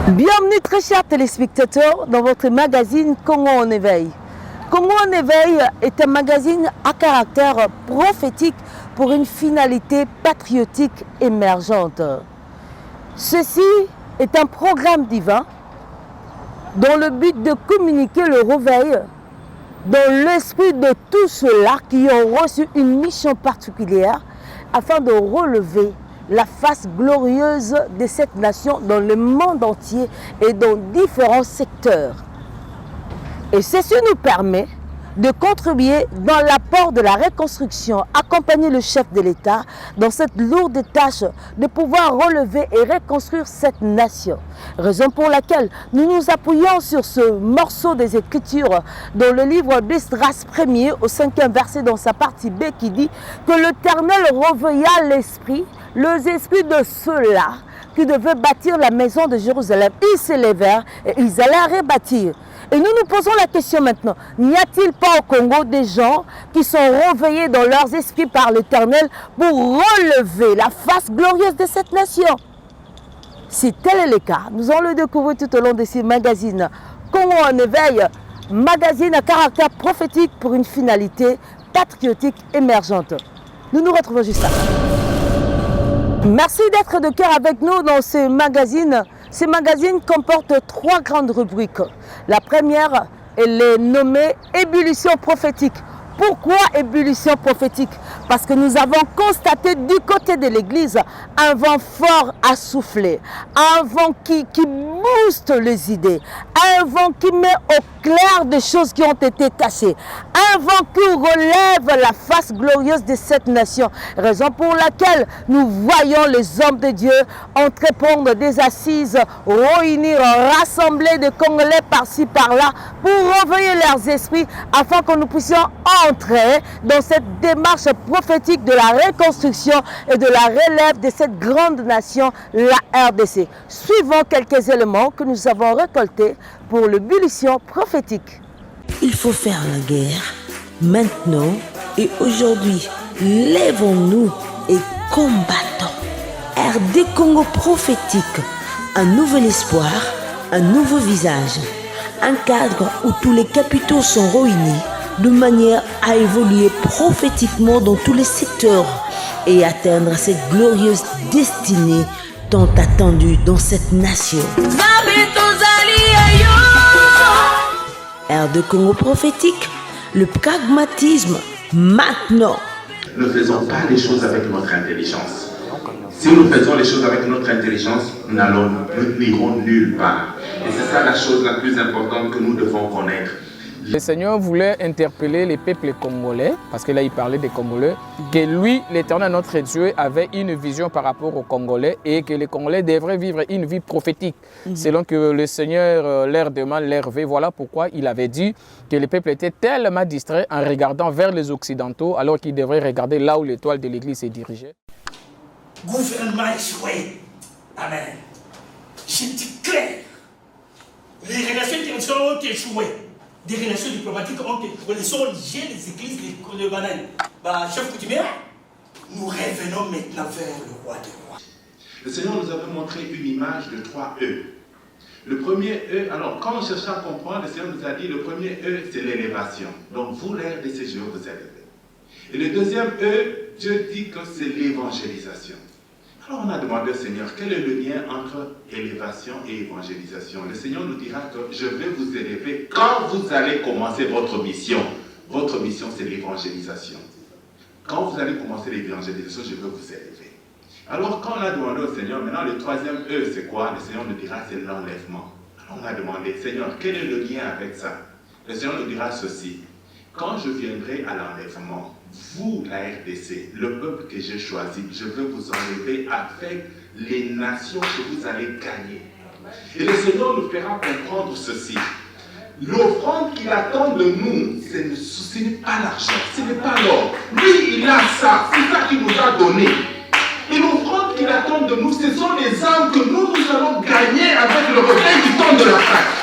Bienvenue très chers téléspectateurs dans votre magazine Congo en éveil. Congo en éveil est un magazine à caractère prophétique pour une finalité patriotique émergente. Ceci est un programme divin dont le but de communiquer le réveil dans l'esprit de tous ceux-là qui ont reçu une mission particulière afin de relever la face glorieuse de cette nation dans le monde entier et dans différents secteurs. Et ceci nous permet de contribuer dans l'apport de la reconstruction, accompagner le chef de l'État dans cette lourde tâche de pouvoir relever et reconstruire cette nation. Raison pour laquelle nous nous appuyons sur ce morceau des Écritures dans le livre d'Esdras 1er au 5e verset dans sa partie B qui dit que l'Éternel réveilla l'esprit, les esprits de ceux-là qui devaient bâtir la maison de Jérusalem. Ils s'élevèrent et ils allaient rebâtir. Et nous nous posons la question maintenant, n'y a-t-il pas au Congo des gens qui sont réveillés dans leurs esprits par l'Éternel pour relever la face glorieuse de cette nation? Si tel est le cas, nous allons le découvrir tout au long de ces magazines. Congo en éveil, magazine à caractère prophétique pour une finalité patriotique émergente. Nous nous retrouvons juste là. Merci d'être de cœur avec nous dans ce magazine. Ces magazines comportent 3 grandes rubriques. La première, elle est nommée ébullition prophétique. Pourquoi ébullition prophétique? Parce que nous avons constaté du côté de l'Église un vent fort à souffler, un vent qui booste les idées, un vent qui met au clair des choses qui ont été cachées, un vent qui relève la face glorieuse de cette nation. Raison pour laquelle nous voyons les hommes de Dieu entreprendre des assises, réunir, rassembler des Congolais par-ci par-là pour réveiller leurs esprits afin que nous puissions entrer dans cette démarche prophétique de la reconstruction et de la relève de cette grande nation, la RDC. Suivons quelques éléments que nous avons récoltés pour l'ébullition prophétique. Il faut faire la guerre maintenant et aujourd'hui. Lèvons-nous et combattons. RD Congo prophétique, un nouvel espoir, un nouveau visage, un cadre où tous les capitaux sont réunis de manière à évoluer prophétiquement dans tous les secteurs et atteindre cette glorieuse destinée tant attendue dans cette nation. RD Congo prophétique, le pragmatisme maintenant. Ne faisons pas les choses avec notre intelligence. Si nous faisons les choses avec notre intelligence, nous n'irons nulle part. Et c'est ça la chose la plus importante que nous devons connaître. Le Seigneur voulait interpeller les peuples congolais, parce que là il parlait des Congolais, que lui, l'Éternel notre Dieu, avait une vision par rapport aux Congolais et que les Congolais devraient vivre une vie prophétique, selon que le Seigneur leur demande, leur veut. Voilà pourquoi il avait dit que les peuples étaient tellement distraits en regardant vers les Occidentaux, alors qu'ils devraient regarder là où l'étoile de l'Église se dirigeait. Gouvernement échoué. Amen. Je déclare, les relations internationales ont échoué. Des relations diplomatiques ont échoué. Les ONG, les églises, les bananes. Chef coutumier, nous revenons maintenant vers le roi des rois. Le Seigneur nous avait montré une image de 3 E. Le premier E, alors quand on cherchait à comprendre, le Seigneur nous a dit le premier E, c'est l'élévation. Donc vous, l'RDC, je vais vous élever. Et le deuxième E, Dieu dit que c'est l'évangélisation. Alors on a demandé au Seigneur, quel est le lien entre élévation et évangélisation? Le Seigneur nous dira que je vais vous élever quand vous allez commencer votre mission. Votre mission, c'est l'évangélisation. Quand vous allez commencer l'évangélisation, je vais vous élever. Alors quand on a demandé au Seigneur, maintenant le troisième E, c'est quoi? Le Seigneur nous dira, c'est l'enlèvement. Alors on a demandé, Seigneur, quel est le lien avec ça? Le Seigneur nous dira ceci. Quand je viendrai à l'enlèvement, vous, la RDC, le peuple que j'ai choisi, je vais vous enlever avec les nations que vous allez gagner. Et le Seigneur nous fera comprendre ceci. L'offrande qu'il attend de nous, ce n'est pas l'argent, ce n'est pas l'or. Lui, il a ça, c'est ça qu'il nous a donné. Et l'offrande qu'il attend de nous, ce sont les âmes que nous allons gagner avec le revers du temps de la Pâque.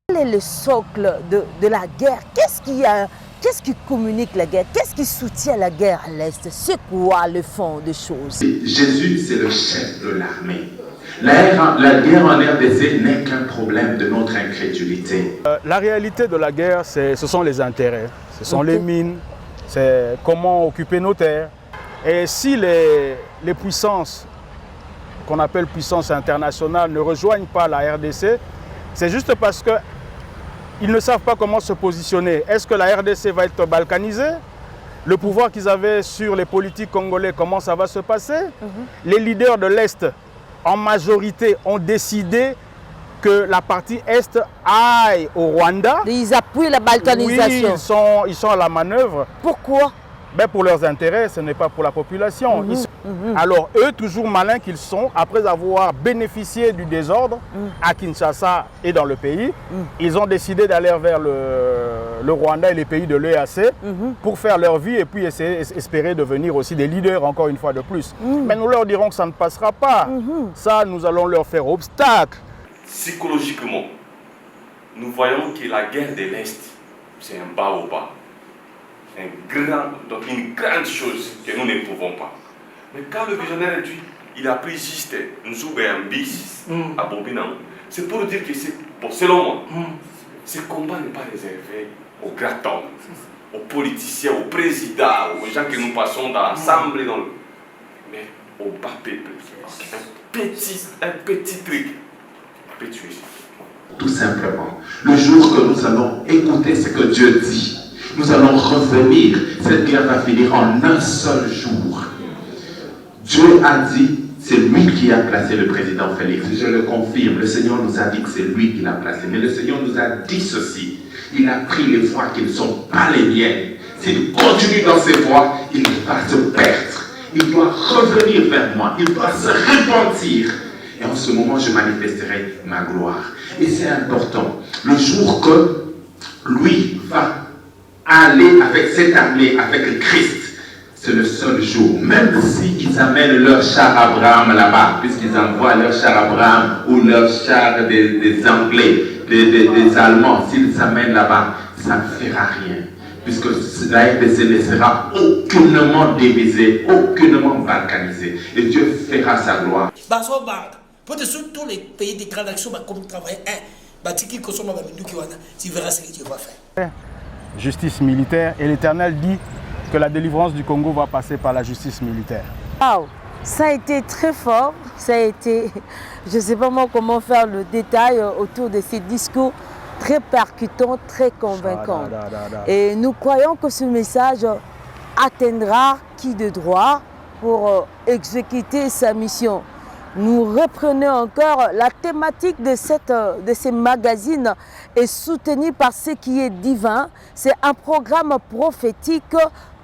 Quel est le socle de la guerre? Qu'est-ce qu'est-ce qui communique la guerre? Qu'est-ce qui soutient la guerre à l'Est? C'est quoi le fond des choses? Jésus, c'est le chef de l'armée. La guerre en RDC n'est qu'un problème de notre incrédulité. La réalité de la guerre, ce sont les intérêts. Ce sont les mines, c'est comment occuper nos terres. Et si les puissances, qu'on appelle puissances internationales, ne rejoignent pas la RDC, c'est juste parce qu'ils ne savent pas comment se positionner. Est-ce que la RDC va être balkanisée? Le pouvoir qu'ils avaient sur les politiques congolais, comment ça va se passer? Les leaders de l'Est, en majorité, ont décidé que la partie Est aille au Rwanda. Ils appuient la balkanisation. Oui, ils sont à la manœuvre. Pourquoi? Ben pour leurs intérêts, ce n'est pas pour la population. Alors eux, toujours malins qu'ils sont, après avoir bénéficié du désordre à Kinshasa et dans le pays, ils ont décidé d'aller vers le Rwanda et les pays de l'EAC pour faire leur vie et puis espérer devenir aussi des leaders encore une fois de plus. Mais nous leur dirons que ça ne passera pas. Ça, nous allons leur faire obstacle. Psychologiquement, nous voyons que la guerre de l'Est, c'est un bas au bas. Donc une grande chose que nous ne pouvons pas. Mais quand le visionnaire dit, il a pris juste un bis à Bobinam, c'est pour dire que selon moi, ce combat n'est pas réservé aux grands hommes, aux politiciens, aux présidents, aux gens que nous passons ensemble, mais au bas peuple. Un petit truc peut tuer. Tout simplement, le jour que nous allons écouter ce que Dieu dit, nous allons revenir. Cette guerre va finir en un seul jour. Dieu a dit, c'est lui qui a placé le président Félix. Je le confirme, le Seigneur nous a dit que c'est lui qui l'a placé. Mais le Seigneur nous a dit ceci. Il a pris les voies qui ne sont pas les miennes. S'il continue dans ses voies, il va se perdre. Il doit revenir vers moi. Il doit se repentir. Et en ce moment, je manifesterai ma gloire. Et c'est important. Le jour que lui va aller avec cette armée, avec le Christ, c'est le seul jour. Même s'ils amènent leur char Abraham là-bas, puisqu'ils envoient leur char Abraham ou leur char des Anglais, des Allemands, s'ils amènent là-bas, ça ne fera rien. Puisque la RDC ne sera aucunement divisée, aucunement balkanisée. Et Dieu fera sa gloire. Pour tous les pays de grande action, comme travailler, tu verras ce que Dieu va faire. Justice militaire, et l'Éternel dit que la délivrance du Congo va passer par la justice militaire. Wow, ça a été très fort, ça a été, je ne sais pas moi comment faire le détail autour de ces discours très percutants, très convaincants. Et nous croyons que ce message atteindra qui de droit pour exécuter sa mission. Nous reprenons encore la thématique de ces magazines est soutenue par ce qui est divin. C'est un programme prophétique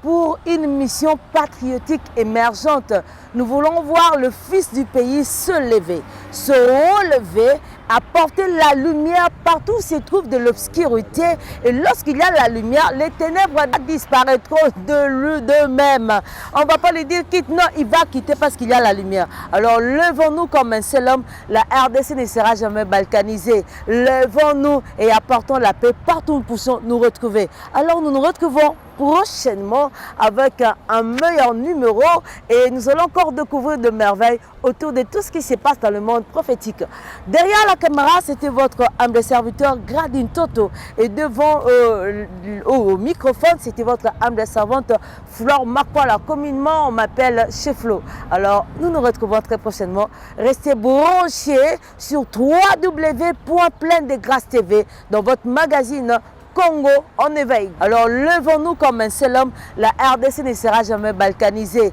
pour une mission patriotique émergente. Nous voulons voir le Fils du pays se lever, se relever, apporter la lumière partout où se trouve de l'obscurité. Et lorsqu'il y a la lumière, les ténèbres disparaîtront d'eux-mêmes. On ne va pas lui dire quitte, non, il va quitter parce qu'il y a la lumière. Alors levons-nous comme un seul homme. La RDC ne sera jamais balkanisée. Levons-nous et apportons la paix partout où nous puissions nous retrouver. Alors nous nous retrouvons prochainement avec un meilleur numéro et nous allons encore découvrir de merveilles autour de tout ce qui se passe dans le monde prophétique. Derrière la caméra, c'était votre humble serviteur Gradine Toto et devant au microphone, c'était votre humble servante Flore Makwala. Communément, on m'appelle Chef Flo. Alors, nous nous retrouvons très prochainement. Restez branchés sur www.pleindeggrâce TV dans votre magazine Congo en éveil. Alors levons-nous comme un seul homme, la RDC ne sera jamais balkanisée.